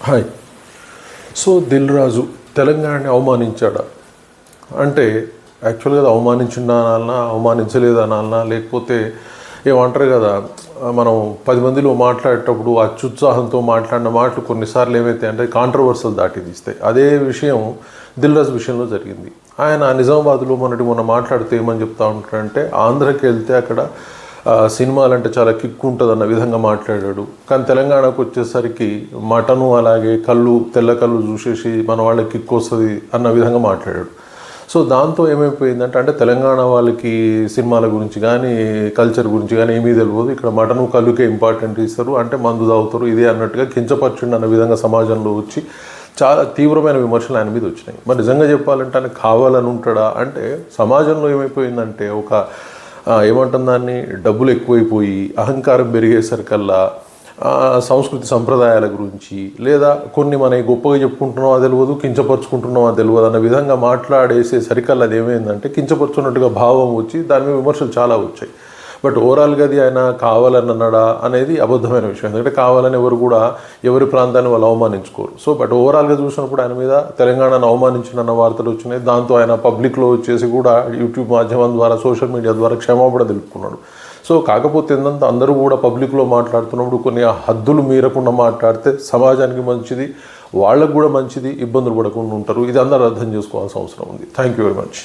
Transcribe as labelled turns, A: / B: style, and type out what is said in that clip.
A: Hi. So Dil Raju తెలంగాణని అవమానించాడా అంటే యాక్చువల్గా అది అవమానించిందనాలనా అవమానించలేదనాలనా లేకపోతే ఏమంటారు కదా, మనం 10 మందిలో మాట్లాడేటప్పుడు అత్యుత్సాహంతో మాట్లాడిన మాటలు కొన్నిసార్లు ఏమైతాయి అంటే కాంట్రవర్సల్ దాటి తీస్తాయి. అదే విషయం దిల్ రాజు విషయంలో జరిగింది. ఆయన నిజామాబాద్లో మొన్న మాట్లాడితే ఏమని చెప్తా ఉంటారంటే ఆంధ్రకి వెళ్తే అక్కడ సినిమాలంటే చాలా కిక్ ఉంటుంది అన్న విధంగా మాట్లాడాడు. కానీ తెలంగాణకు వచ్చేసరికి మటను అలాగే కళ్ళు తెల్ల కళ్ళు చూసేసి మన వాళ్ళకి కిక్ వస్తుంది అన్న విధంగా మాట్లాడాడు. సో దాంతో ఏమైపోయిందంటే అంటే తెలంగాణ వాళ్ళకి సినిమాల గురించి కానీ కల్చర్ గురించి కానీ ఏమీ తెలియదు, ఇక్కడ మటను కళ్ళుకే ఇంపార్టెంట్ ఇస్తారు, అంటే మందు తాగుతారు ఇదే అన్నట్టుగా కించపరచుండి అన్న విధంగా సమాజంలో వచ్చి చాలా తీవ్రమైన విమర్శలు ఆయన మీద వచ్చినాయి. మరి నిజంగా చెప్పాలంటే ఆయన కావాలని ఉంటాడా అంటే సమాజంలో ఏమైపోయిందంటే ఒక ఏమంటుంది దాన్ని, డబ్బులు ఎక్కువైపోయి అహంకారం పెరిగేసరికల్లా సంస్కృతి సంప్రదాయాల గురించి లేదా కొన్ని మనం గొప్పగా చెప్పుకుంటున్నాం అది తెలియదు, కించపరుచుకుంటున్నాం అది తెలియదు అన్న విధంగా మాట్లాడేసే సరికల్లా అది ఏమైందంటే కించపరుచున్నట్టుగా భావం వచ్చి దాని మీద విమర్శలు చాలా వచ్చాయి. బట్ ఓవరాల్గా అది ఆయన కావాలని అన్నాడా అనేది అబద్ధమైన విషయం. ఎందుకంటే కావాలని ఎవరు కూడా ఎవరి ప్రాంతాన్ని వాళ్ళు అవమానించుకోరు. సో బట్ ఓవరాల్గా చూసినప్పుడు ఆయన మీద తెలంగాణను అవమానించిన వార్తలు వచ్చినాయి. దాంతో ఆయన పబ్లిక్లో వచ్చేసి కూడా యూట్యూబ్ మాధ్యమం ద్వారా సోషల్ మీడియా ద్వారా క్షమాపణ తెలుపుకున్నాడు. సో కాకపోతే ఏంటంటే అందరూ కూడా పబ్లిక్లో మాట్లాడుతున్నప్పుడు కొన్ని హద్దులు మీరకుండా మాట్లాడితే సమాజానికి మంచిది, వాళ్ళకు కూడా మంచిది, ఇబ్బందులు పడకుండా ఉంటారు. ఇది అందరూ అర్థం చేసుకోవాల్సిన అవసరం ఉంది. Thank you very much.